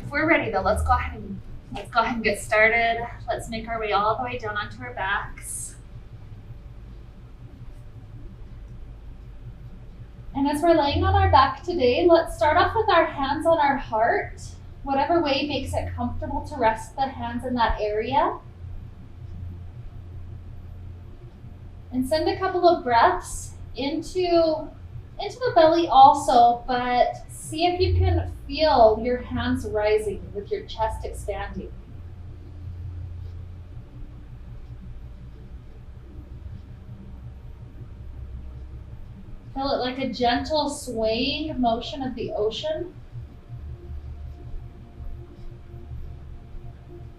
If we're ready though, let's go ahead and get started. Let's make our way all the way down onto our backs. And as we're laying on our back today, let's start off with our hands on our heart, whatever way makes it comfortable to rest the hands in that area. And send a couple of breaths into the belly also, but see if you can feel your hands rising with your chest expanding. Feel it like a gentle swaying motion of the ocean.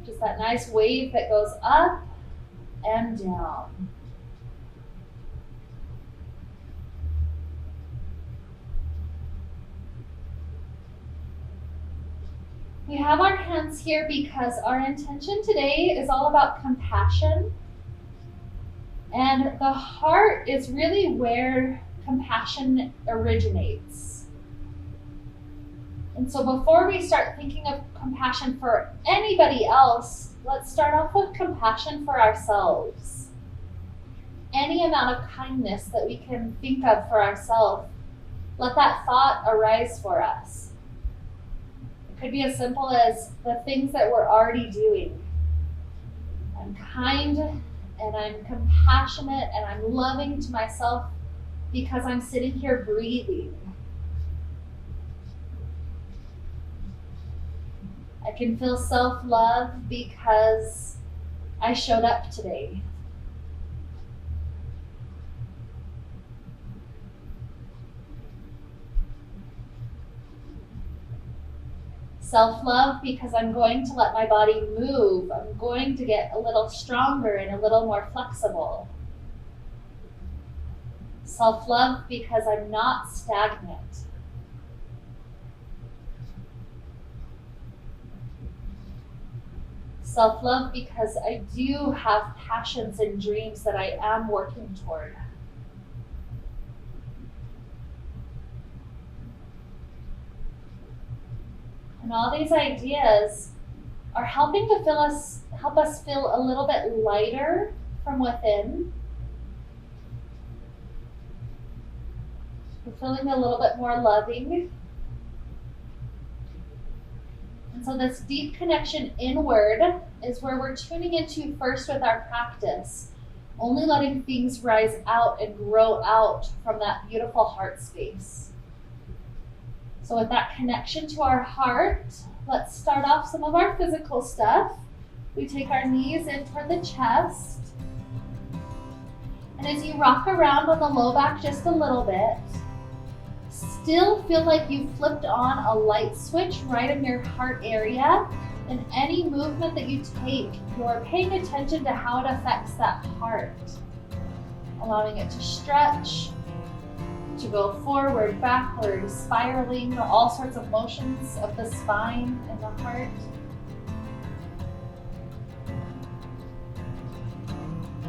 Just that nice wave that goes up and down. We have our hands here because our intention today is all about compassion. And the heart is really where compassion originates. And so before we start thinking of compassion for anybody else, let's start off with compassion for ourselves. Any amount of kindness that we can think of for ourselves, let that thought arise for us. It could be as simple as the things that we're already doing. I'm kind and I'm compassionate and I'm loving to myself because I'm sitting here breathing. I can feel self-love because I showed up today. Self-love because I'm going to let my body move. I'm going to get a little stronger and a little more flexible. Self-love because I'm not stagnant. Self-love because I do have passions and dreams that I am working toward. And all these ideas are helping to help us feel a little bit lighter from within. We're feeling a little bit more loving. And so this deep connection inward is where we're tuning into first with our practice, only letting things rise out and grow out from that beautiful heart space. So with that connection to our heart, let's start off some of our physical stuff. We take our knees in toward the chest. And as you rock around on the low back just a little bit, still feel like you flipped on a light switch right in your heart area. And any movement that you take, you're paying attention to how it affects that heart. Allowing it to stretch, to go forward, backward, spiraling, all sorts of motions of the spine and the heart.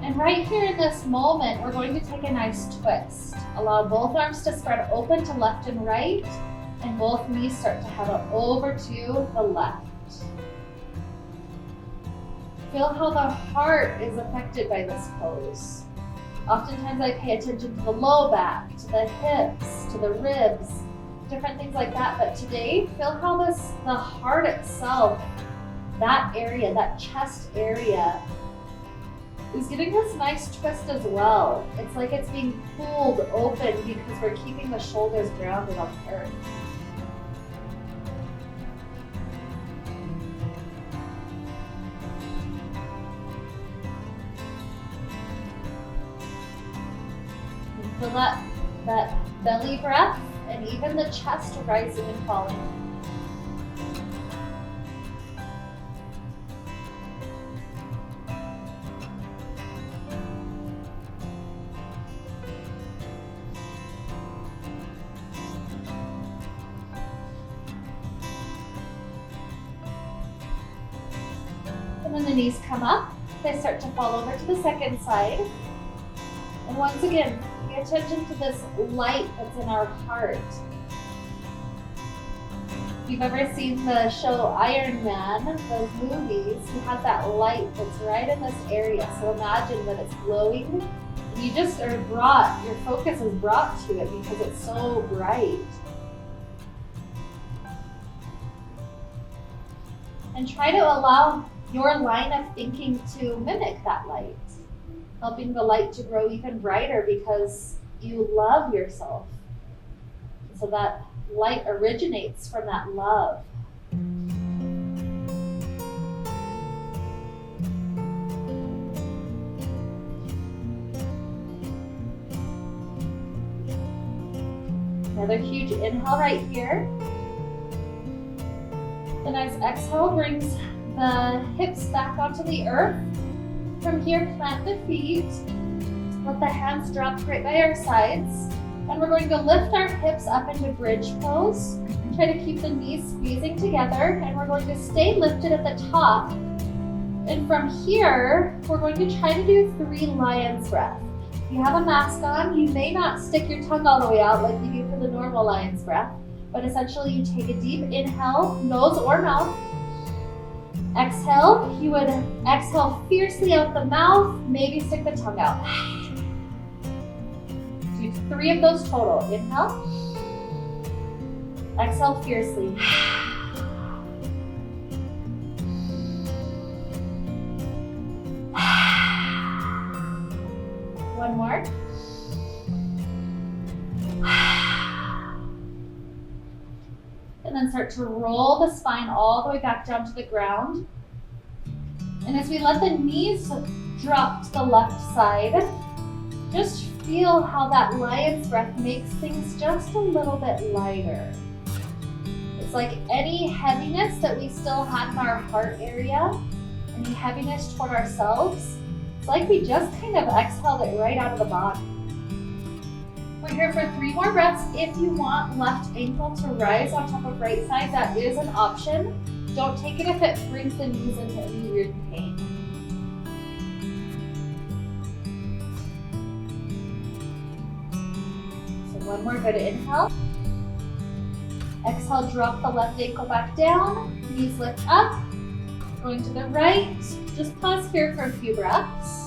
And right here in this moment, we're going to take a nice twist. Allow both arms to spread open to left and right, and both knees start to head over to the left. Feel how the heart is affected by this pose. Oftentimes I pay attention to the low back, to the hips, to the ribs, different things like that. But today, feel how the heart itself, that area, that chest area, is getting this nice twist as well. It's like it's being pulled open because we're keeping the shoulders grounded on the earth. Feel that belly breath and even the chest rising and falling. And then the knees come up. They start to fall over to the second side. And once again, pay attention to this light that's in our heart. If you've ever seen the show Iron Man, those movies, he has that light that's right in this area. So imagine that it's glowing. And you just are brought, your focus is brought to it because it's so bright. And try to allow your line of thinking to mimic that light, helping the light to grow even brighter because you love yourself. So that light originates from that love. Another huge inhale right here. The nice exhale brings the hips back onto the earth. From here, plant the feet. Let the hands drop right by our sides. And we're going to lift our hips up into bridge pose. Try to keep the knees squeezing together. And we're going to stay lifted at the top. And from here, we're going to try to do 3 lion's breath. If you have a mask on, you may not stick your tongue all the way out like you do for the normal lion's breath. But essentially, you take a deep inhale, nose or mouth. Exhale, you would exhale fiercely out the mouth, maybe stick the tongue out. Do 3 of those total. Inhale. Exhale fiercely. One more. And then start to roll the spine all the way back down to the ground. And as we let the knees drop to the left side, just feel how that lion's breath makes things just a little bit lighter. It's like any heaviness that we still had in our heart area, any heaviness toward ourselves, it's like we just kind of exhaled it right out of the body. We're here for 3 more breaths. If you want left ankle to rise on top of right side, that is an option. Don't take it if it brings the knees into any weird pain. So one more good inhale. Exhale, drop the left ankle back down. Knees lift up. Going to the right. Just pause here for a few breaths.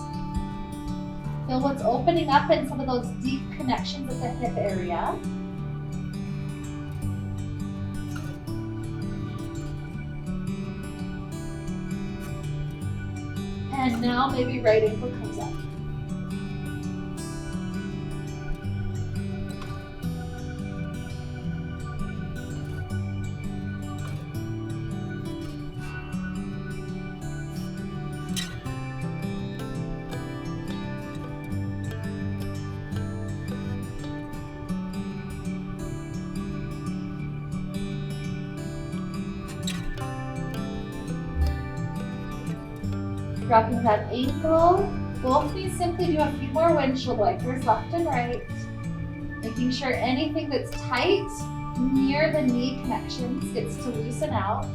Feel what's opening up in some of those deep connections at the hip area. And now maybe right ankle comes up. Dropping that ankle, both knees simply do a few more windshield wipers, left and right. Making sure anything that's tight near the knee connections gets to loosen out.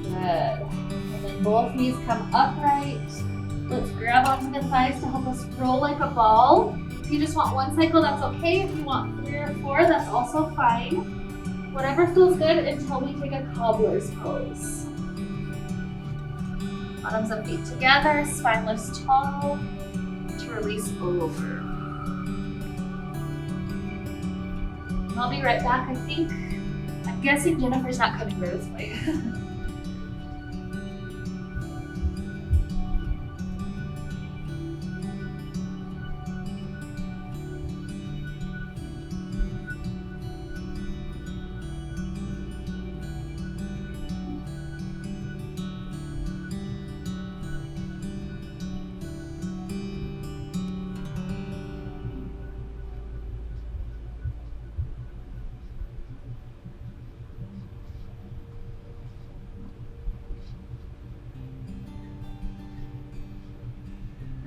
Good. And then both knees come upright. Let's grab onto the thighs to help us roll like a ball. If you just want 1 cycle, that's okay. If you want 3 or 4, that's also fine. Whatever feels good until we take a cobbler's pose. Bottoms of feet together, spine lifts tall to release over. And I'll be right back, I think. I'm guessing Jennifer's not coming for this way.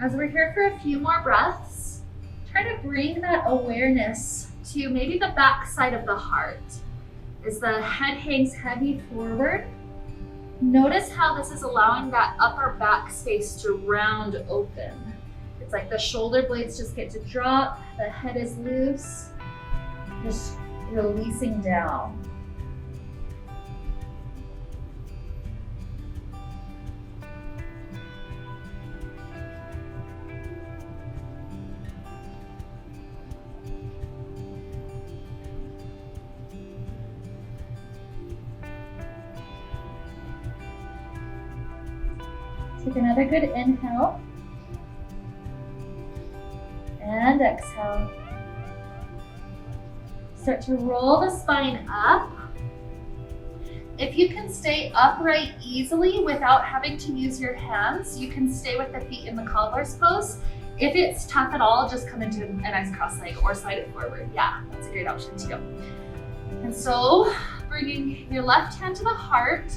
As we're here for a few more breaths, try to bring that awareness to maybe the back side of the heart. As the head hangs heavy forward, notice how this is allowing that upper back space to round open. It's like the shoulder blades just get to drop, the head is loose, just releasing down. Take another good inhale and exhale. Start to roll the spine up. If you can stay upright easily without having to use your hands, you can stay with the feet in the cobbler's pose. If it's tough at all, just come into a nice cross leg or slide it forward. Yeah, that's a great option too. And so bringing your left hand to the heart,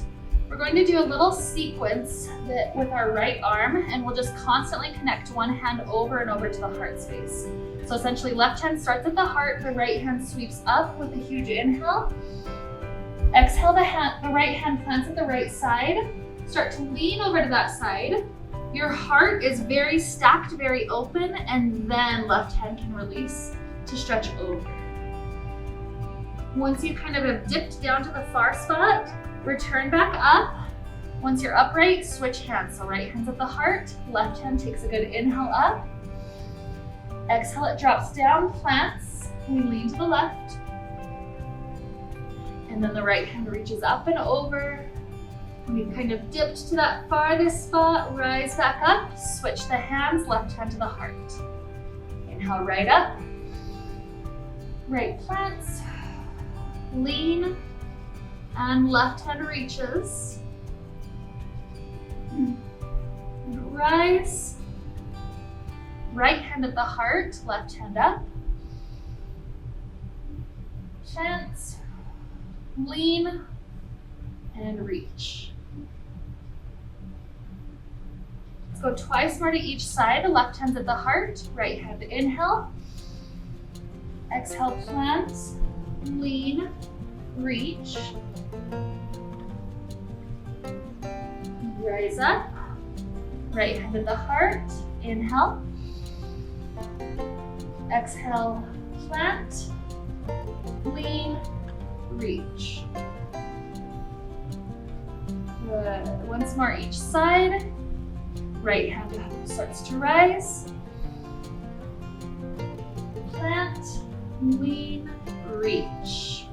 we're going to do a little sequence with our right arm, and we'll just constantly connect one hand over and over to the heart space. So essentially left hand starts at the heart, the right hand sweeps up with a huge inhale. Exhale, the right hand plants at the right side. Start to lean over to that side. Your heart is very stacked, very open, and then left hand can release to stretch over. Once you kind of have dipped down to the far spot, return back up. Once you're upright, switch hands. So right hand's at the heart, left hand takes a good inhale up. Exhale, it drops down, plants. We lean to the left. And then the right hand reaches up and over. We've kind of dipped to that farthest spot, rise back up, switch the hands, left hand to the heart. Inhale, right up. Right plants, lean, and left hand reaches. Rise. Right hand at the heart, left hand up. Chance. Lean and reach. Let's go twice more to each side. The left hand's at the heart, right hand inhale. Exhale, plant, lean, reach. Rise up. Right hand at the heart, inhale. Exhale, plant, lean, reach. Good. Once more each side. Right hand starts to rise. Plant, lean, reach.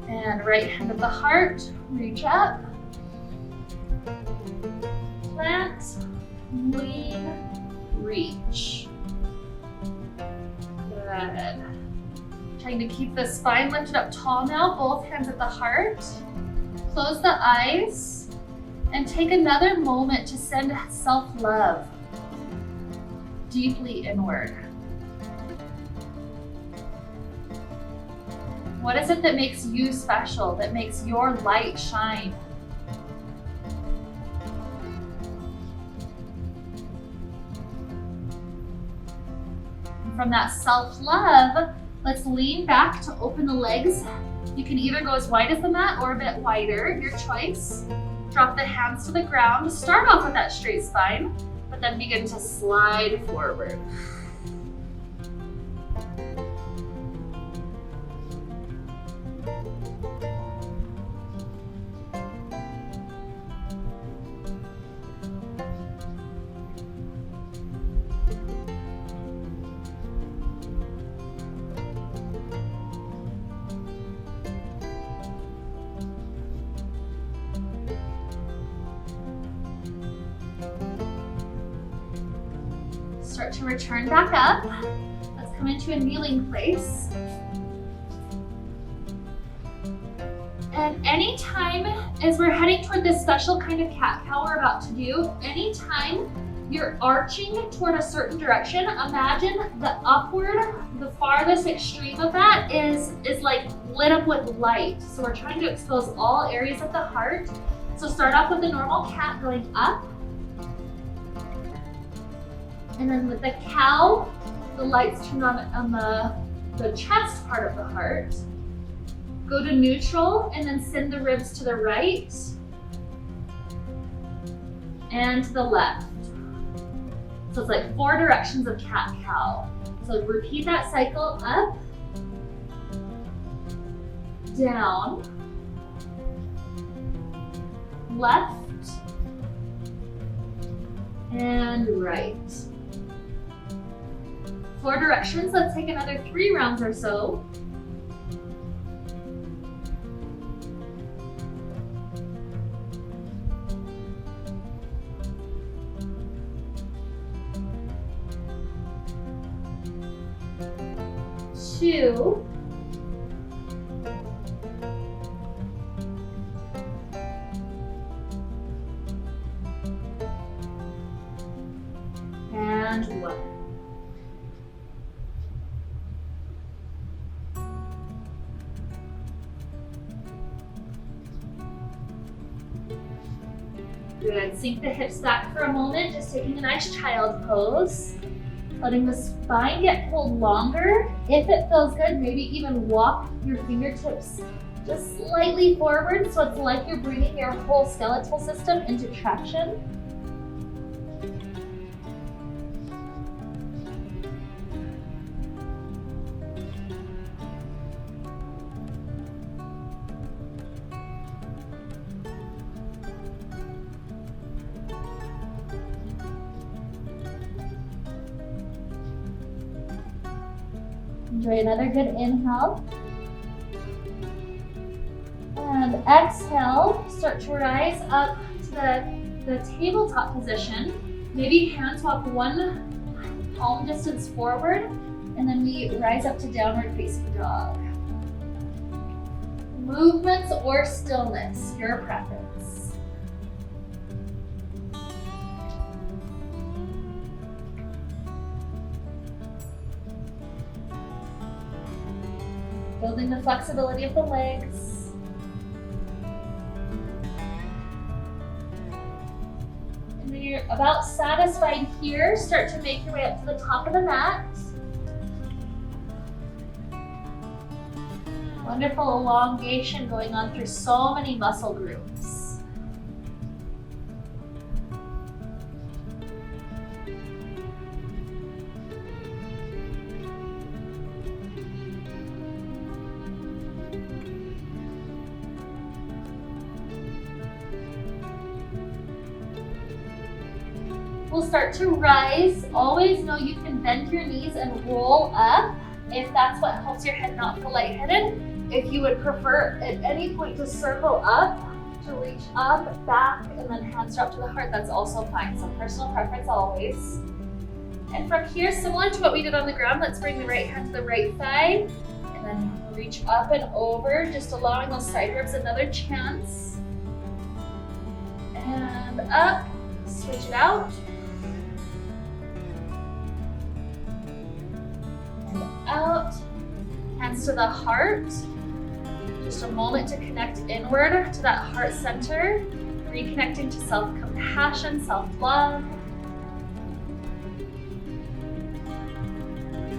And right hand at the heart, reach up. Plant, lean, reach. Good. Trying to keep the spine lifted up tall now, both hands at the heart. Close the eyes and take another moment to send self-love deeply inward. What is it that makes you special, that makes your light shine? And from that self-love, let's lean back to open the legs. You can either go as wide as the mat or a bit wider, your choice. Drop the hands to the ground. Start off with that straight spine, but then begin to slide forward. Start to return back up. Let's come into a kneeling place. And anytime, as we're heading toward this special kind of cat-cow we're about to do, anytime you're arching toward a certain direction, imagine the upward, the farthest extreme of that is like lit up with light. So we're trying to expose all areas of the heart. So start off with the normal cat going up. And then with the cow, the lights turned on the chest part of the heart. Go to neutral and then send the ribs to the right. and to the left. So it's like 4 directions of cat-cow. So repeat that cycle, up, down, left, and right. 4 directions, let's take another 3 rounds or so. Two, and 1. Good. Sink the hips back for a moment, just taking a nice child pose. Letting the spine get pulled longer. If it feels good, maybe even walk your fingertips just slightly forward, so it's like you're bringing your whole skeletal system into traction. Enjoy another good inhale. And exhale, start to rise up to the tabletop position. Maybe hands walk 1 palm distance forward, and then we rise up to downward facing dog. Movements or stillness, your preference. Building the flexibility of the legs. And when you're about satisfied here, start to make your way up to the top of the mat. Wonderful elongation going on through so many muscle groups. We'll start to rise. Always know you can bend your knees and roll up if that's what helps your head not feel lightheaded. If you would prefer at any point to circle up, to reach up, back, and then hands drop to the heart, that's also fine. So personal preference always. And from here, similar to what we did on the ground, let's bring the right hand to the right thigh, and then reach up and over, just allowing those side ribs another chance. And up, switch it out. Out, hands to the heart. Just a moment to connect inward to that heart center, reconnecting to self-compassion, self-love.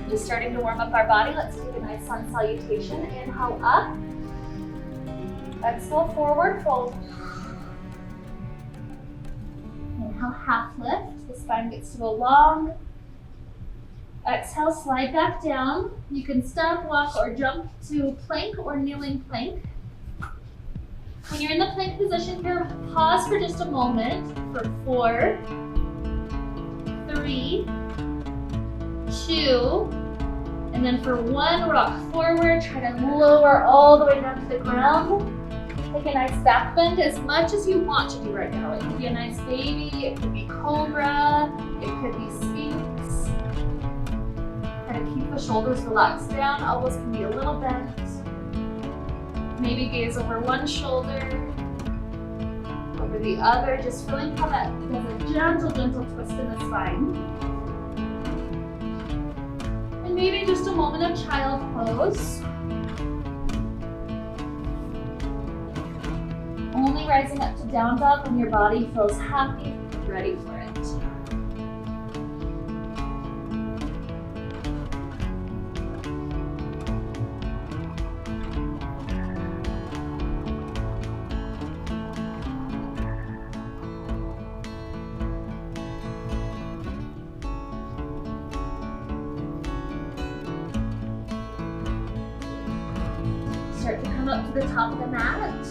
Just starting to warm up our body. Let's take a nice sun salutation. Inhale up. Exhale forward fold. Inhale half lift. The spine gets to go long. Exhale, slide back down. You can step, walk, or jump to plank or kneeling plank. When you're in the plank position here, pause for just a moment for 4, 3, 2, and then for 1, rock forward. Try to lower all the way down to the ground. Take a nice back bend as much as you want to do right now. It could be a nice baby, it could be cobra, it could be sphinx. Try to keep the shoulders relaxed down, elbows can be a little bent. Maybe gaze over one shoulder, over the other, just feeling how that does a gentle twist in the spine. And maybe just a moment of child pose. Only rising up to down dog when your body feels happy, ready for it. Come up to the top of the mat.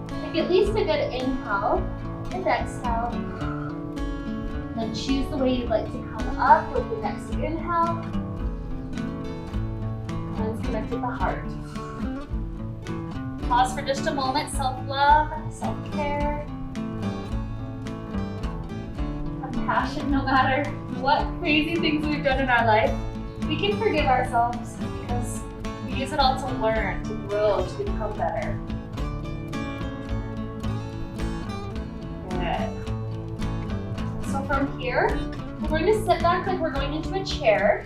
Take at least a good inhale and exhale. Then choose the way you'd like to come up with the next inhale. Hands connect with the heart. Pause for just a moment. Self-love, self-care, compassion. No matter what crazy things we've done in our life, we can forgive ourselves because we use it all to learn, to grow, to become better. Good. So from here, we're going to sit back like we're going into a chair.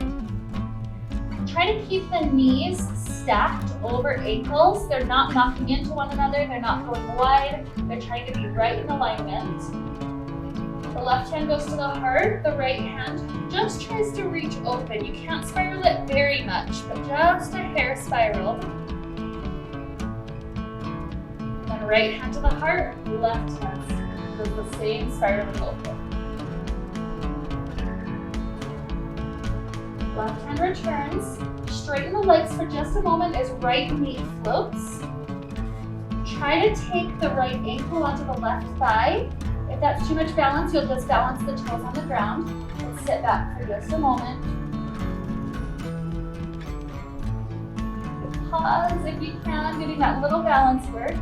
Try to keep the knees stacked over ankles. They're not knocking into one another. They're not going wide. They're trying to be right in alignment. The left hand goes to the heart. The right hand just tries to reach open. You can't spiral it very much, but just a hair spiral. Then right hand to the heart. Left hand does the same spiraling open. Left hand returns. Straighten the legs for just a moment as right knee floats. Try to take the right ankle onto the left thigh. If that's too much balance, you'll just balance the toes on the ground and sit back for just a moment. Pause if you can, getting that little balance work.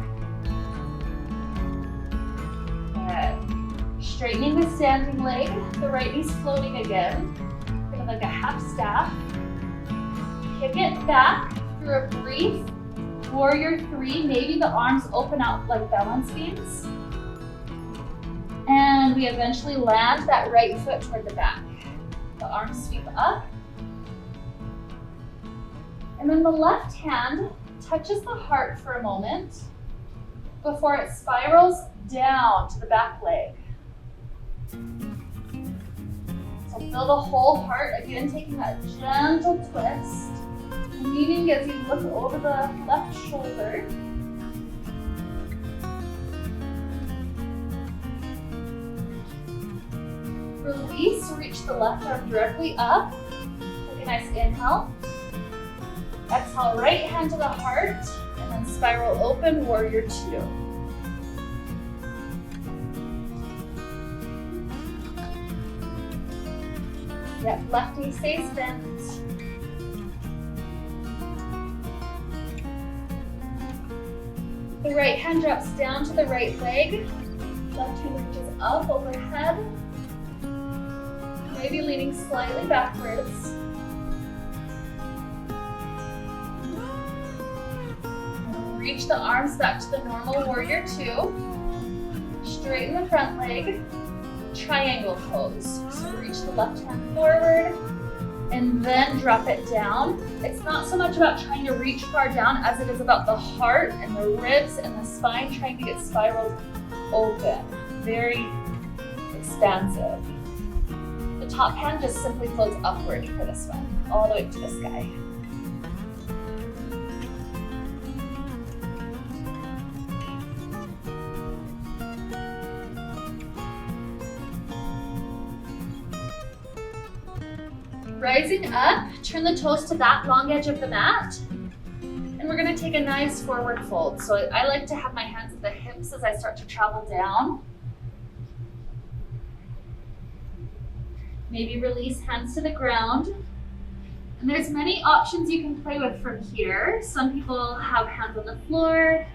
Good. Straightening the standing leg. The right knee's floating again. Kind of like a half staff. Kick it back through a brief warrior 3. Maybe the arms open out like balance beams. And we eventually land that right foot toward the back. The arms sweep up. And then the left hand touches the heart for a moment before it spirals down to the back leg. So feel the whole heart, again taking that gentle twist. Leaning as you look over the left shoulder. Release, reach the left arm directly up. Take a nice inhale. Exhale, right hand to the heart, and then spiral open, warrior 2. Yep, left knee stays bent. The right hand drops down to the right leg. Left hand reaches up overhead. Maybe leaning slightly backwards. Reach the arms back to the normal warrior 2. Straighten the front leg. Triangle pose. So reach the left hand forward and then drop it down. It's not so much about trying to reach far down as it is about the heart and the ribs and the spine trying to get spiraled open. Very expansive. The top hand just simply floats upward for this one, all the way to the sky. Rising up, turn the toes to that long edge of the mat. And we're gonna take a nice forward fold. So I like to have my hands at the hips as I start to travel down. Maybe release hands to the ground. And there's many options you can play with from here. Some people have hands on the floor,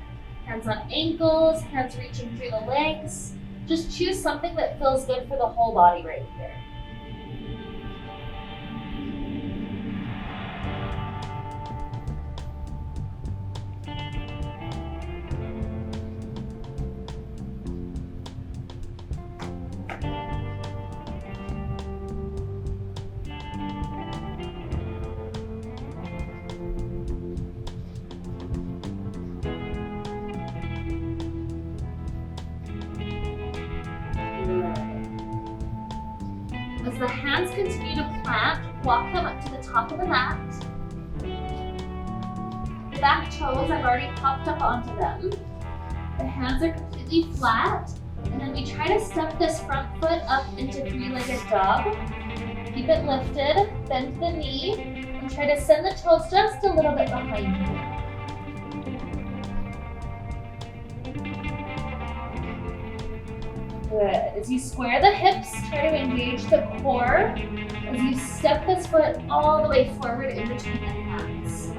hands on ankles, hands reaching through the legs. Just choose something that feels good for the whole body right here. As the hands continue to plant, walk them up to the top of the mat. The back toes, I've already popped up onto them. The hands are completely flat. And then we try to step this front foot up into 3-legged dog. Keep it lifted, bend the knee, And try to send the toes just a little bit behind you. Good. As you square the hips, try to engage the core as you step this foot all the way forward in between the hands.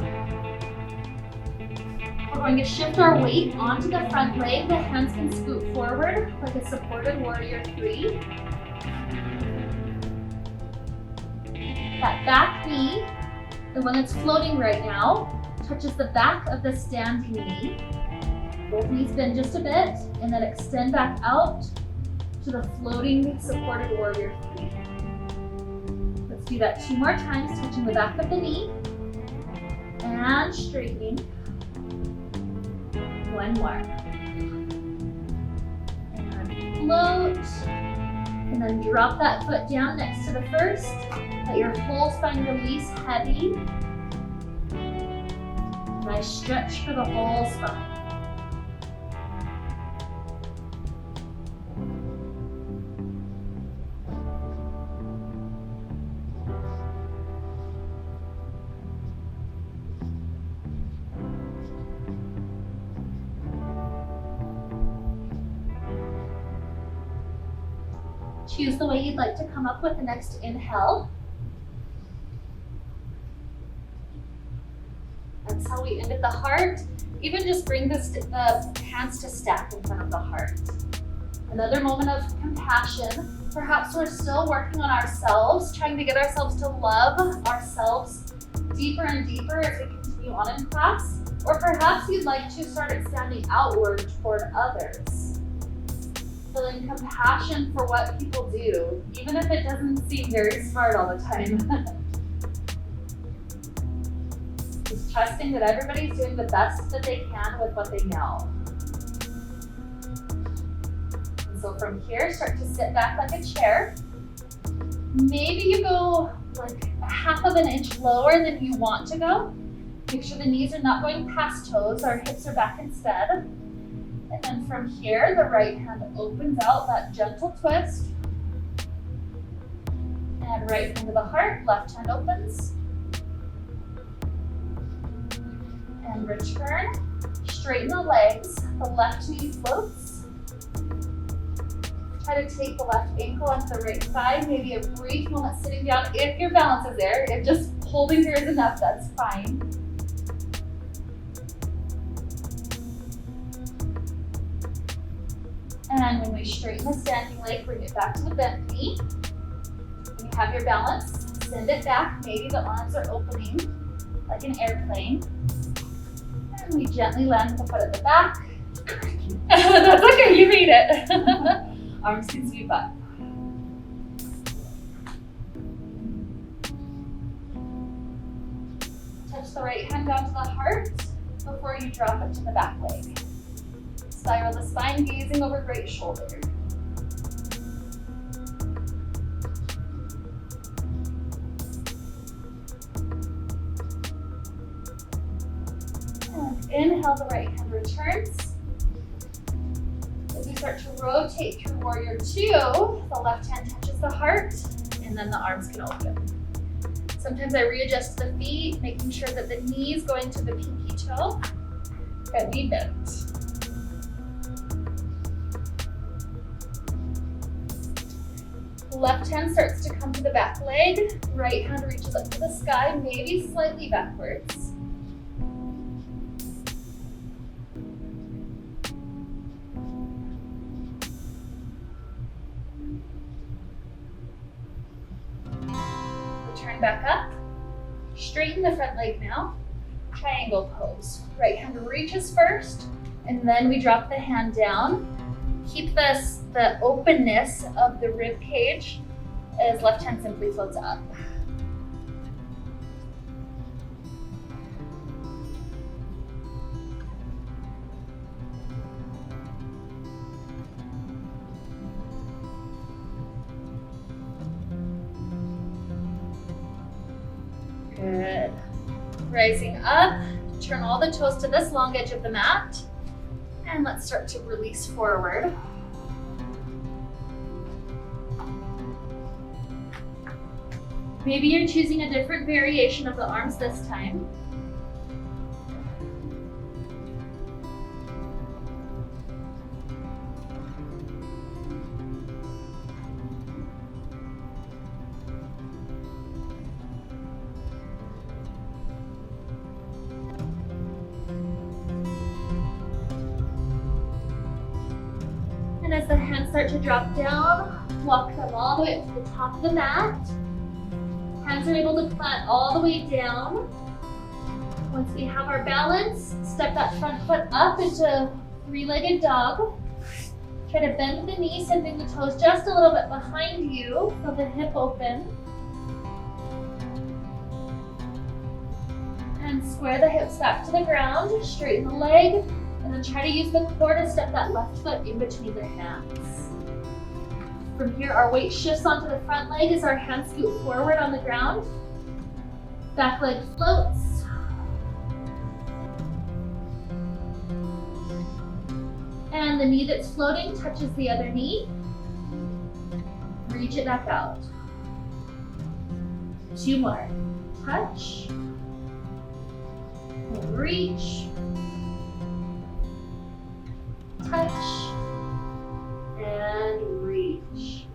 We're going to shift our weight onto the front leg. The hands can scoot forward like a supported warrior 3. That back knee, the one that's floating right now, touches the back of the standing knee. Both knees bend just a bit and then extend back out to the floating supported warrior 3. Let's do that 2 more times, touching the back of the knee and straightening. 1 more. And float. And then drop that foot down next to the first. Let your whole spine release heavy. Nice stretch for the whole spine. Choose the way you'd like to come up with the next inhale. Exhale, we end at the heart. Even just bring the hands to stack in front of the heart. Another moment of compassion. Perhaps we're still working on ourselves, trying to get ourselves to love ourselves deeper and deeper as we continue on in class. Or perhaps you'd like to start extending outward toward others. Feeling compassion for what people do, even if it doesn't seem very smart all the time. Just trusting that everybody's doing the best that they can with what they know. And so from here, start to sit back like a chair. Maybe you go like 1/2 inch lower than you want to go. Make sure the knees are not going past toes, our hips are back instead. And then from here, the right hand opens out, that gentle twist. And right hand to the heart, left hand opens. And return. Straighten the legs, the left knee floats. Try to take the left ankle onto the right thigh, maybe a brief moment sitting down if your balance is there. If just holding here is enough, that's fine. And when we straighten the standing leg, bring it back to the bent knee. When you have your balance, send it back. Maybe the arms are opening like an airplane. And we gently land the foot at the back. That's okay, you made it. Arms can sweep up. Touch the right hand down to the heart before you drop it to the back leg. Spiral the spine, gazing over great shoulder. And inhale, the right hand returns. As you start to rotate through warrior 2, the left hand touches the heart, and then the arms can open. Sometimes I readjust the feet, making sure that the knees going to the pinky toe can be bent. Left hand starts to come to the back leg. Right hand reaches up to the sky, maybe slightly backwards. Return back up. Straighten the front leg now. Triangle pose. Right hand reaches first, and then we drop the hand down. Keep the openness of the rib cage as left hand simply floats up. Good. Rising up, turn all the toes to this long edge of the mat. And let's start to release forward. Maybe you're choosing a different variation of the arms this time. And as the hands start to drop down, walk them all the way up to the top of the mat. Hands are able to plant all the way down. Once we have our balance, step that front foot up into three-legged dog. Try to bend the knee, sending the toes just a little bit behind you, so the hip open. And square the hips back to the ground, straighten the leg, and then try to use the core to step that left foot in between the hands. From here, our weight shifts onto the front leg as our hands scoot forward on the ground. Back leg floats. And the knee that's floating touches the other knee. Reach it back out. 2 more. Touch. Reach. Touch. And reach.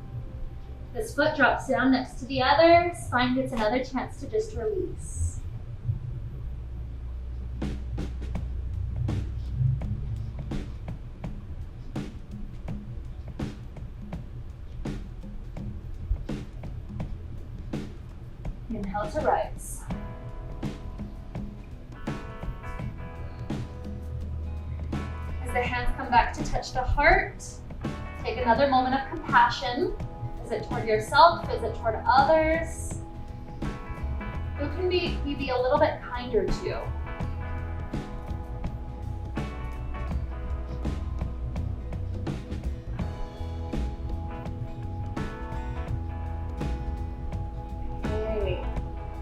This foot drops down next to the other. Spine gets another chance to just release. Inhale to rise. As the hands come back to touch the heart, take another moment of compassion. Is it toward yourself? Is it toward others? Who can we be a little bit kinder to? Okay.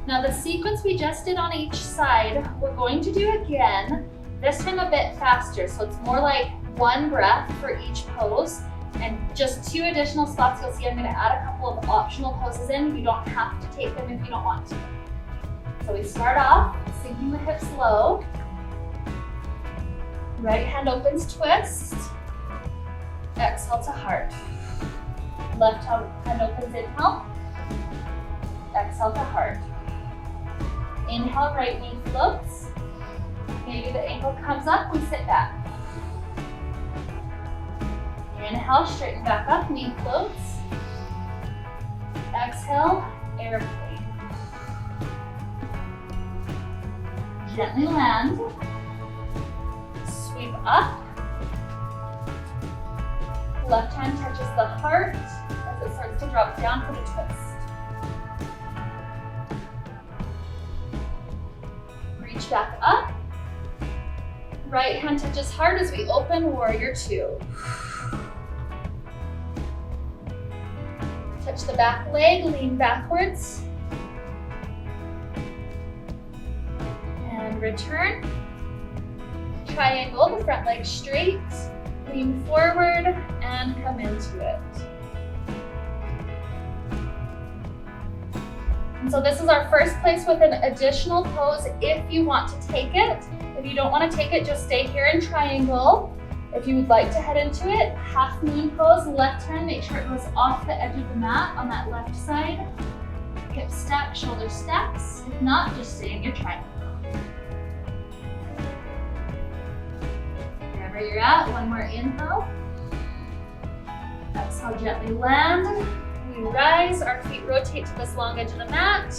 Now the sequence we just did on each side, we're going to do again, this time a bit faster. So it's more like 1 breath for each pose. And just 2 additional spots. You'll see I'm going to add a couple of optional poses in. You don't have to take them if you don't want to. So we start off sinking the hips low. Right hand opens, twist. Exhale to heart. Left hand opens, inhale. Exhale to heart. Inhale, right knee floats. Maybe the ankle comes up, we sit back. Inhale, straighten back up, knee floats. Exhale, airplane. Gently land. Sweep up. Left hand touches the heart as it starts to drop down for the twist. Reach back up. Right hand touches heart as we open warrior 2. Touch the back leg, lean backwards. And return. Triangle, the front leg straight. Lean forward and come into it. And so this is our first place with an additional pose if you want to take it. If you don't want to take it, just stay here in triangle. If you would like to head into it, half moon pose, left hand, make sure it goes off the edge of the mat on that left side. Hip stack, shoulder stacks. If not, just stay in your triangle. Wherever you're at, 1 more inhale. Exhale, gently land. We rise, our feet rotate to this long edge of the mat.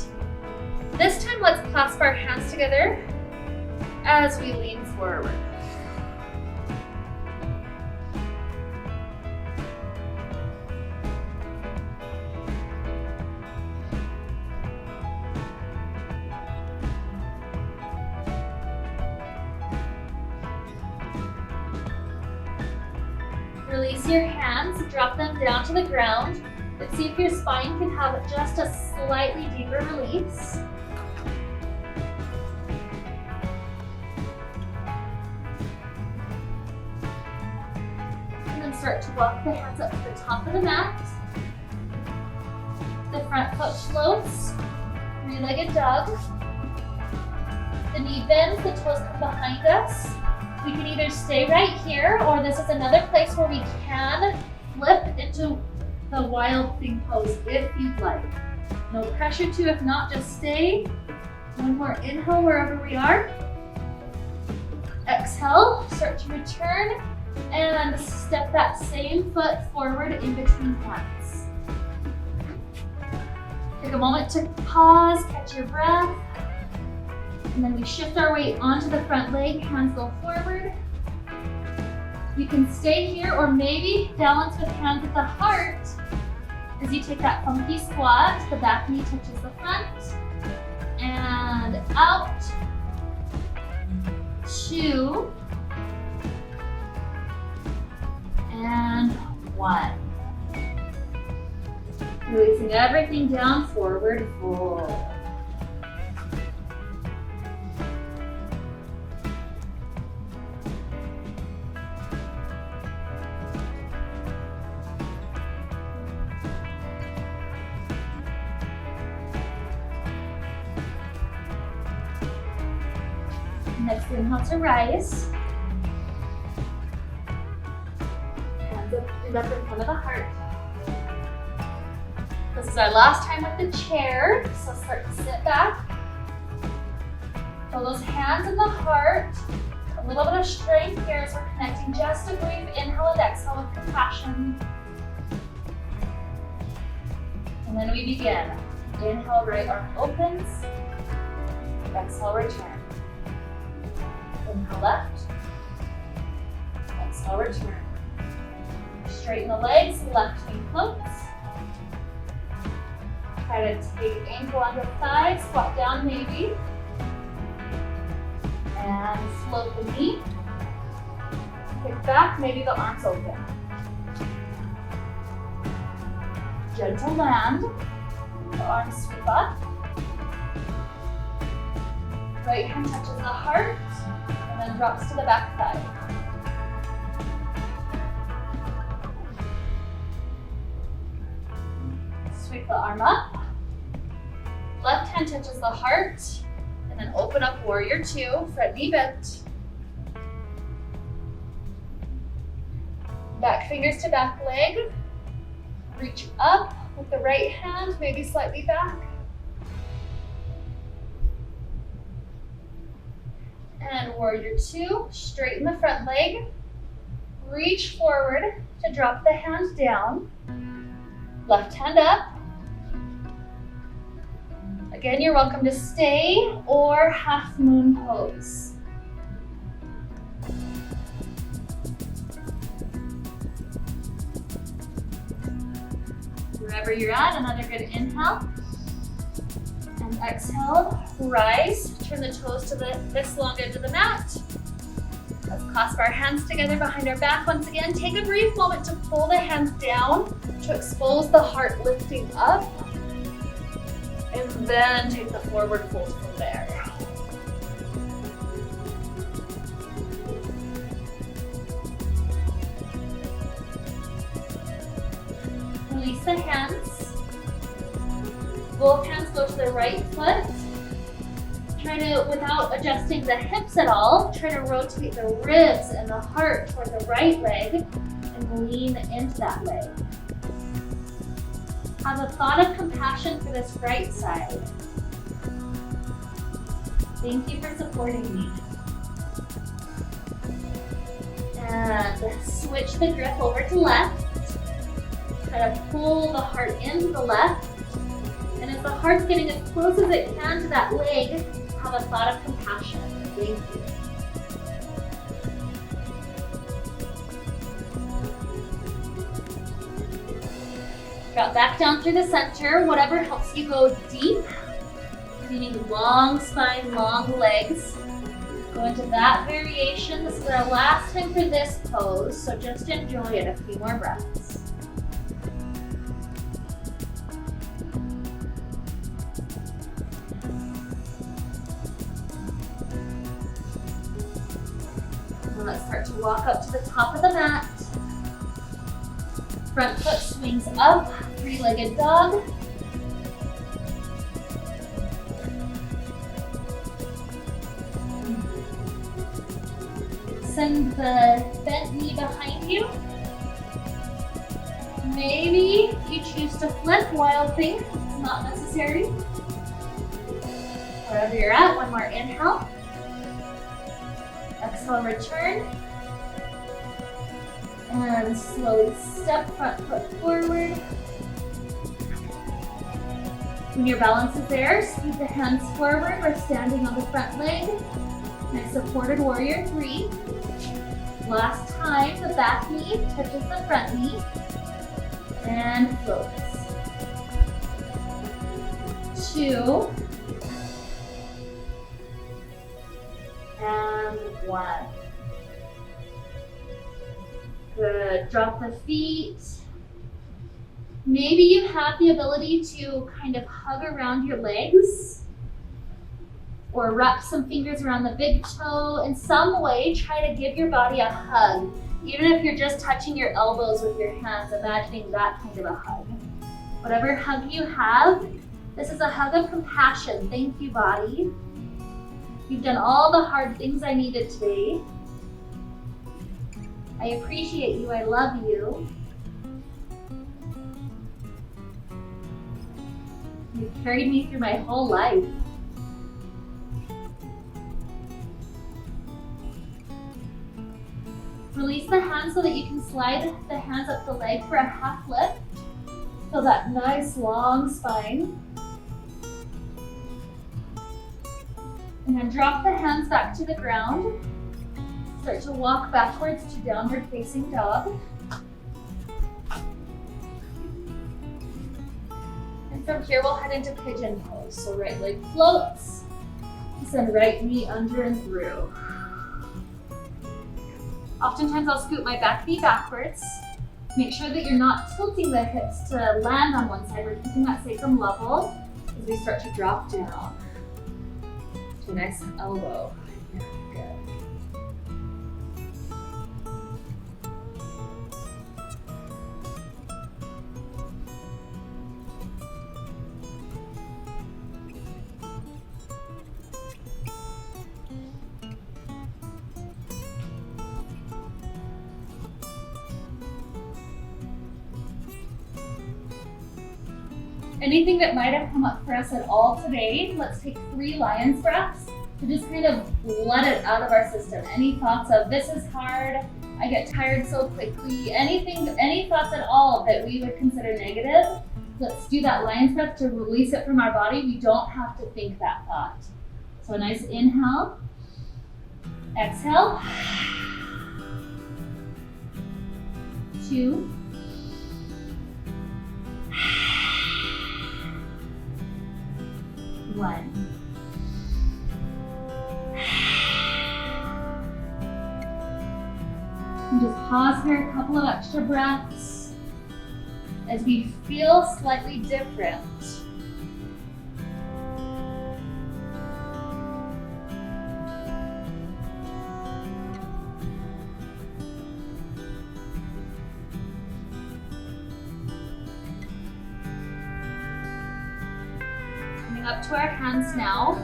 This time, let's clasp our hands together as we lean forward. Release your hands, drop them down to the ground. Let's see if your spine can have just a slightly deeper release. And then start to walk the hands up to the top of the mat. The front foot floats. Three-legged dog. The knee bends, the toes come behind us. We can either stay right here, or this is another place where we can flip into the wild thing pose if you'd like. No pressure to, if not, just stay. One more inhale wherever we are. Exhale, start to return, and step that same foot forward in between hands. Take a moment to pause, catch your breath, and then we shift our weight onto the front leg, hands go forward. You can stay here or maybe balance with hands at the heart as you take that funky squat. The back knee touches the front, and out, 2, and 1. Releasing everything down, forward fold. Next inhale to rise. Hands up in front of the heart. This is our last time with the chair, so start to sit back. Feel those hands in the heart. A little bit of strength here as we're connecting just a brief inhale and exhale with compassion. And then we begin. Inhale, right arm opens. Exhale, return. Inhale, left. Exhale, return. Straighten the legs, left knee floats. Try to take ankle under thigh, squat down maybe. And float the knee. Kick back, maybe the arms open. Gentle land. The arms sweep up. Right hand touches the heart and then drops to the back thigh. Sweep the arm up. Left hand touches the heart, and then open up warrior 2, front knee bent. Back fingers to back leg. Reach up with the right hand, maybe slightly back. And warrior 2, straighten the front leg. Reach forward to drop the hand down. Left hand up. Again, you're welcome to stay or half moon pose. Wherever you're at, another good inhale. And exhale, rise. Turn the toes to this long edge of the mat. Let's clasp our hands together behind our back once again. Take a brief moment to pull the hands down to expose the heart lifting up. And then take the forward fold from there. Release the hands. Both hands go to the right foot. Try to, without adjusting the hips at all, try to rotate the ribs and the heart toward the right leg and lean into that leg. Have a thought of compassion for this right side. Thank you for supporting me. And switch the grip over to left. Try to pull the heart into the left. And as the heart's getting as close as it can to that leg, have a thought of compassion. Thank you. Drop back down through the center, whatever helps you go deep, meaning long spine, long legs. Go into that variation. This is our last time for this pose, so just enjoy it. A few more breaths. And let's start to walk up to the top of the mat. Front foot swings up, three-legged dog. send the bent knee behind you. Maybe you choose to flip, wild thing, it's not necessary. Wherever you're at, one more inhale. Exhale, return. And slowly step front foot forward. When your balance is there, scoot the hands forward. We're standing on the front leg. Nice supported warrior 3. Last time, the back knee touches the front knee. And floats. 2. And 1. Good. Drop the feet. Maybe you have the ability to kind of hug around your legs or wrap some fingers around the big toe. In some way, try to give your body a hug. Even if you're just touching your elbows with your hands, imagining that kind of a hug. Whatever hug you have, this is a hug of compassion. Thank you, body. You've done all the hard things I needed today. I appreciate you. I love you. You've carried me through my whole life. Release the hands so that you can slide the hands up the leg for a half lift. Feel that nice long spine. And then drop the hands back to the ground. Start to walk backwards to downward facing dog. And from here we'll head into pigeon pose. So right leg floats. Send right knee under and through. Oftentimes I'll scoot my back knee backwards. Make sure that you're not tilting the hips to land on one side. We're keeping that sacrum level as we start to drop down to a nice elbow. Yeah, good. Anything that might have come up for us at all today, let's take 3 lion's breaths to just kind of let it out of our system. Any thoughts of this is hard, I get tired so quickly, any thoughts at all that we would consider negative, let's do that lion's breath to release it from our body. We don't have to think that thought. So a nice inhale, exhale, 2, 1. And just pause here a couple of extra breaths as we feel slightly different. Up to our hands now.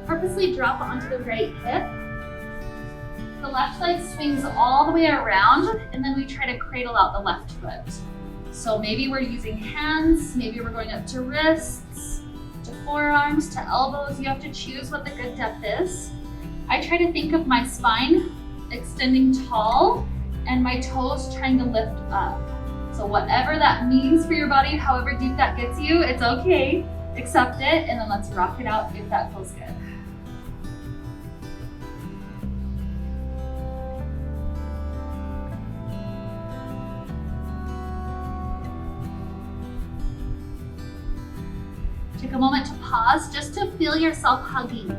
Purposely drop onto the right hip. The left leg swings all the way around, and then we try to cradle out the left foot. So maybe we're using hands, maybe we're going up to wrists, to forearms, to elbows. You have to choose what the good depth is. I try to think of my spine extending tall and my toes trying to lift up. So whatever that means for your body, however deep that gets you, it's okay. Accept it, and then let's rock it out if that feels good. Take a moment to pause just to feel yourself hugging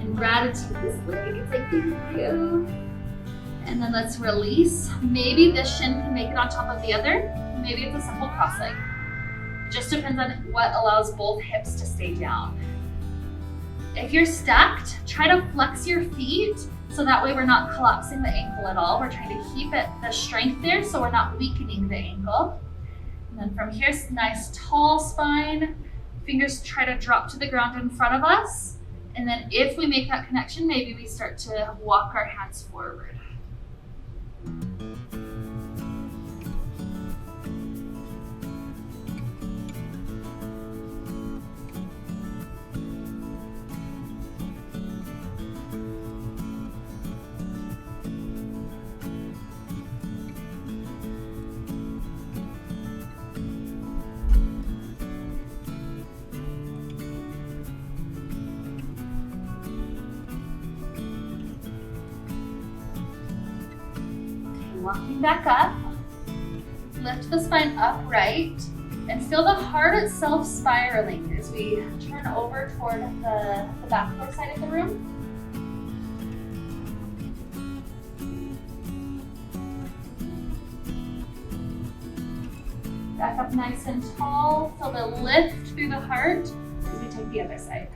in gratitude this leg. It's like, thank you. And then let's release. Maybe this shin can make it on top of the other. Maybe it's a simple cross leg. Just depends on what allows both hips to stay down. If you're stacked, try to flex your feet so that way we're not collapsing the ankle at all. We're trying to keep the strength there so we're not weakening the ankle. And then from here, nice tall spine. Fingers try to drop to the ground in front of us. And then if we make that connection, maybe we start to walk our hands forward. walking back up. Lift the spine upright and feel the heart itself spiraling as we turn over toward the back door side of the room. Back up nice and tall. Feel the lift through the heart as we take the other side.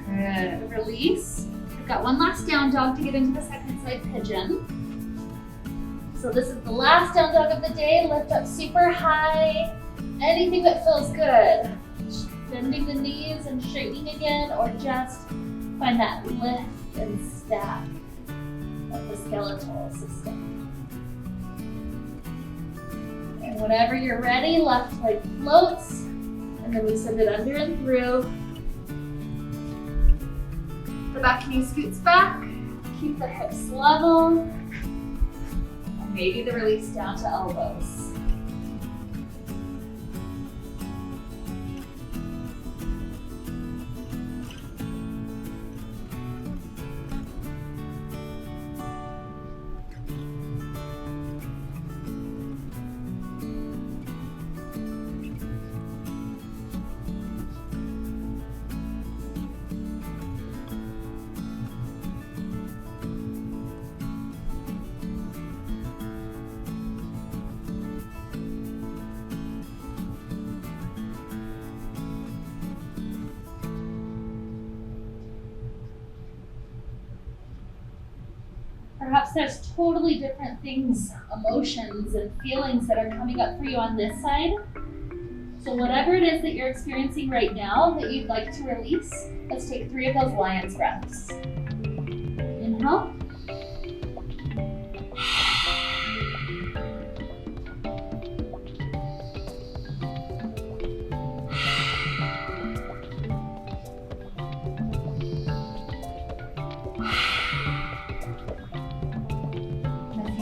Good. Release. We've got one last down dog to get into the second side pigeon. So this is the last down dog of the day. Lift up super high. Anything that feels good. Bending the knees and straightening again, or just find that lift and stack of the skeletal system. And whenever you're ready, left leg floats, and then we send it under and through. The back knee scoots back, keep the hips level, and maybe the release down to elbows. Perhaps there's totally different things, emotions and feelings that are coming up for you on this side. So whatever it is that you're experiencing right now that you'd like to release, let's take 3 of those lion's breaths. Inhale.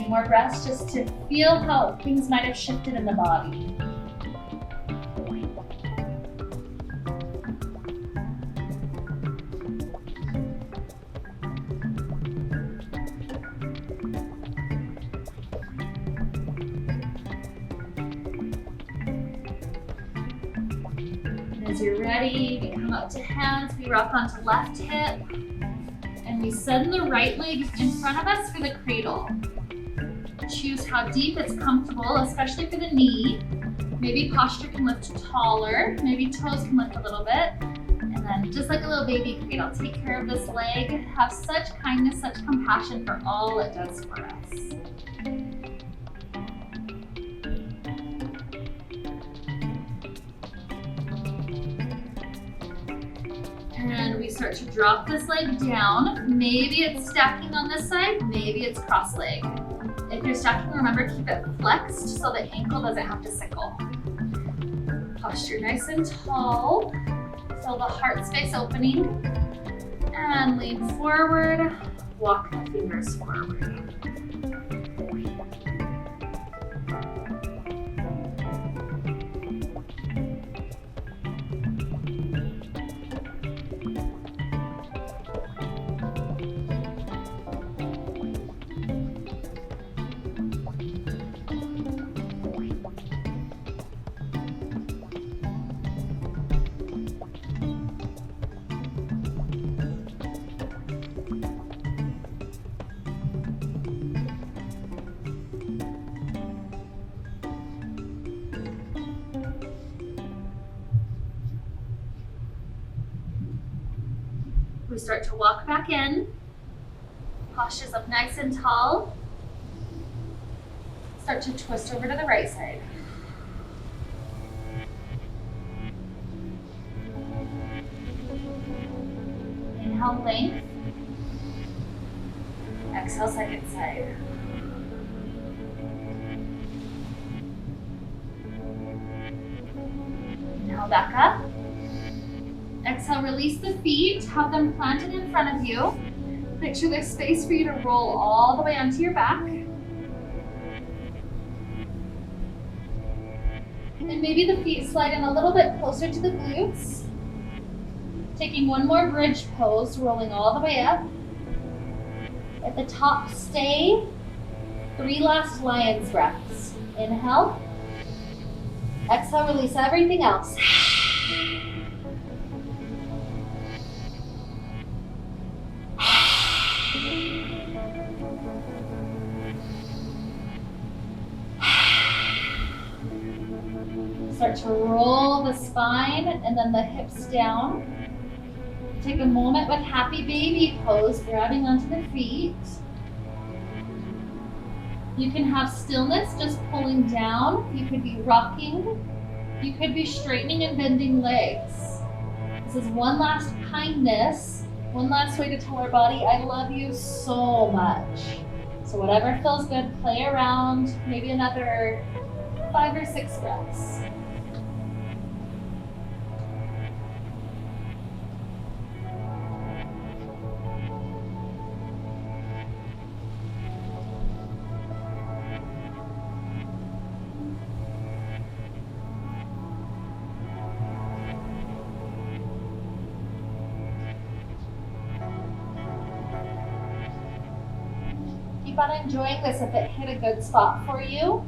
More breaths just to feel how things might have shifted in the body. And as you're ready, we come up to hands, we rock onto left hip, and we send the right leg in front of us for the cradle. Choose how deep it's comfortable, especially for the knee. Maybe posture can lift taller, maybe toes can lift a little bit. And then just like a little baby cradle, take care of this leg. Have such kindness, such compassion for all it does for us. And we start to drop this leg down. Maybe it's stacking on this side, maybe it's cross leg. If you're stacking, remember, keep it flexed so the ankle doesn't have to sickle. Posture nice and tall. Feel the heart space opening. And lean forward. Walk the fingers forward. We start to walk back in. Postures up nice and tall. Start to twist over to the right side. Inhale, length. Exhale, second side. Inhale, back up. Exhale, release the feet, have them planted in front of you. Picture there's space for you to roll all the way onto your back. And maybe the feet slide in a little bit closer to the glutes. Taking one more bridge pose, rolling all the way up. At the top, stay. 3 last lion's breaths. Inhale. Exhale, release everything else. Start to roll the spine and then the hips down. Take a moment with happy baby pose, grabbing onto the feet. You can have stillness, just pulling down. You could be rocking. You could be straightening and bending legs. This is one last kindness, one last way to tell our body, I love you so much. So whatever feels good, play around, maybe another 5 or 6 breaths. Keep on enjoying this if it hit a good spot for you.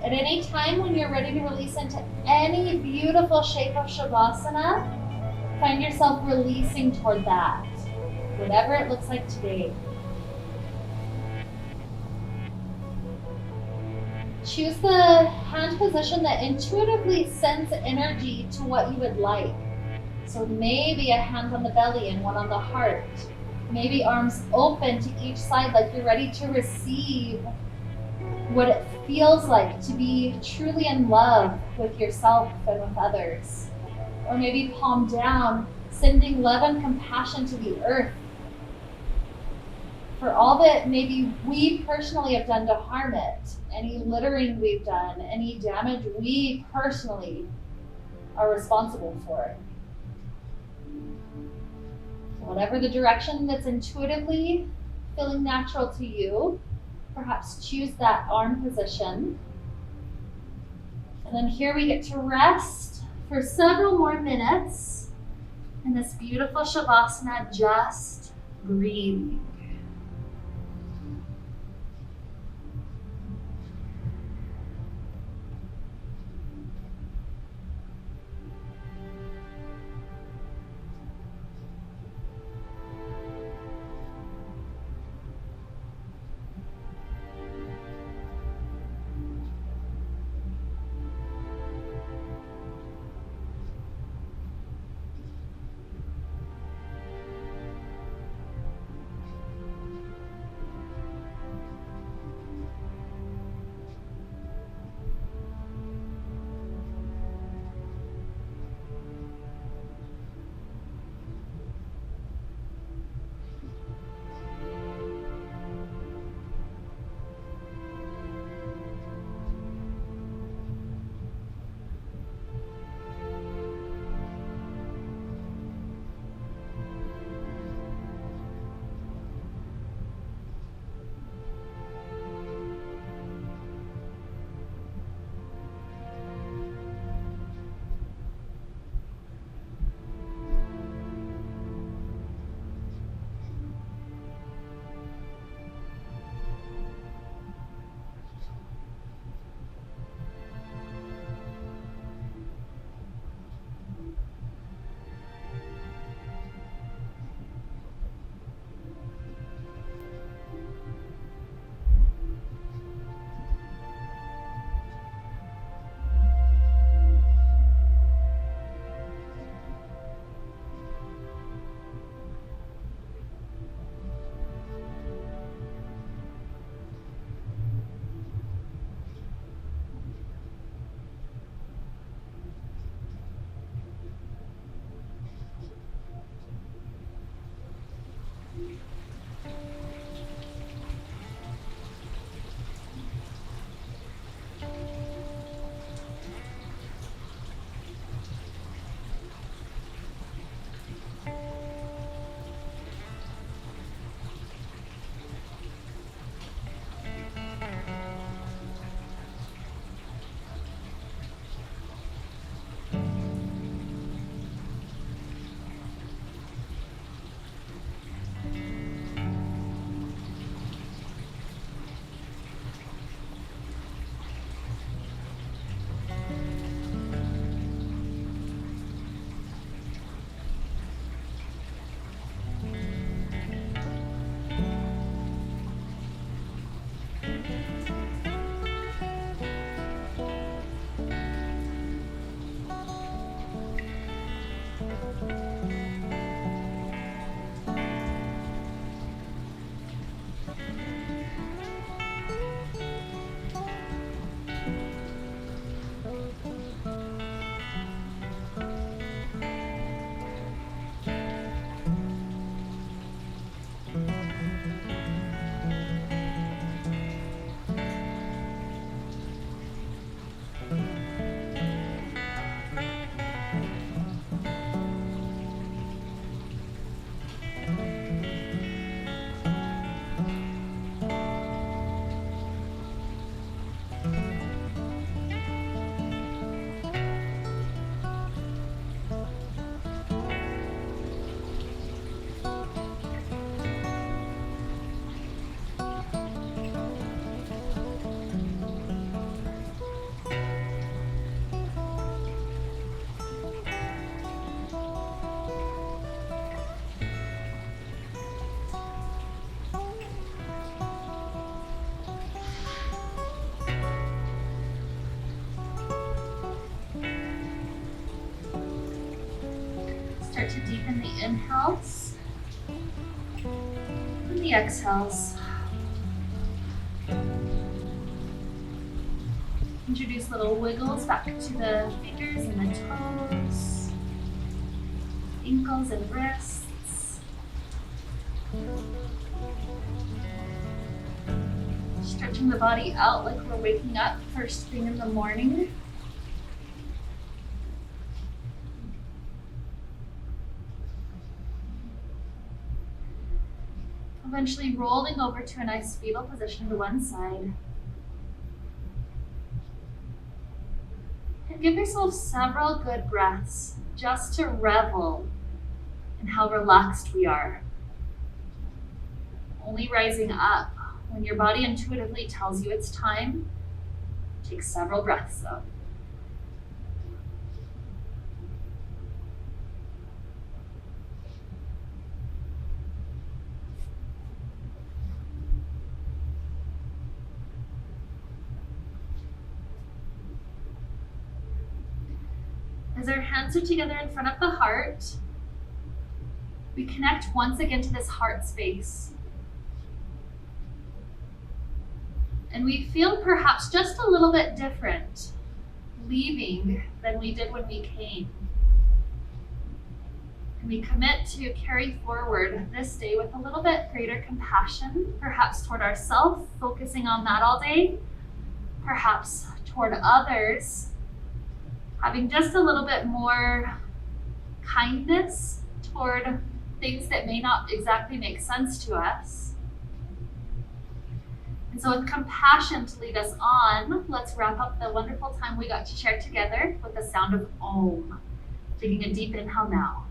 At any time when you're ready to release into any beautiful shape of Shavasana, find yourself releasing toward that, whatever it looks like today. Choose the hand position that intuitively sends energy to what you would like. So maybe a hand on the belly and one on the heart. Maybe arms open to each side like you're ready to receive what it feels like to be truly in love with yourself and with others. Or maybe palm down, sending love and compassion to the earth for all that maybe we personally have done to harm it, any littering we've done, any damage we personally are responsible for. Whatever the direction that's intuitively feeling natural to you, perhaps choose that arm position. And then here we get to rest for several more minutes in this beautiful Shavasana, just breathing. Start to deepen the inhales and the exhales. Introduce little wiggles back to the fingers and the toes, ankles and wrists. Stretching the body out like we're waking up first thing in the morning. Eventually rolling over to a nice fetal position to one side. And give yourself several good breaths just to revel in how relaxed we are. Only rising up when your body intuitively tells you it's time. Take several breaths though. As our hands are together in front of the heart, we connect once again to this heart space. And we feel perhaps just a little bit different leaving than we did when we came. And we commit to carry forward this day with a little bit greater compassion, perhaps toward ourselves, focusing on that all day, perhaps toward others, having just a little bit more kindness toward things that may not exactly make sense to us. And so with compassion to lead us on, let's wrap up the wonderful time we got to share together with the sound of Om. Taking a deep inhale now.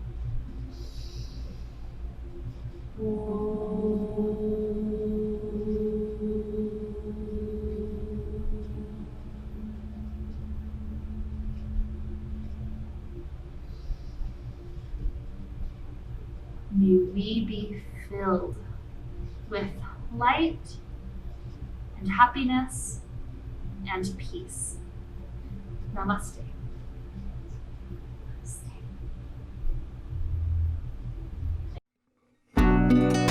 May we be filled with light and happiness and peace. Namaste. Namaste.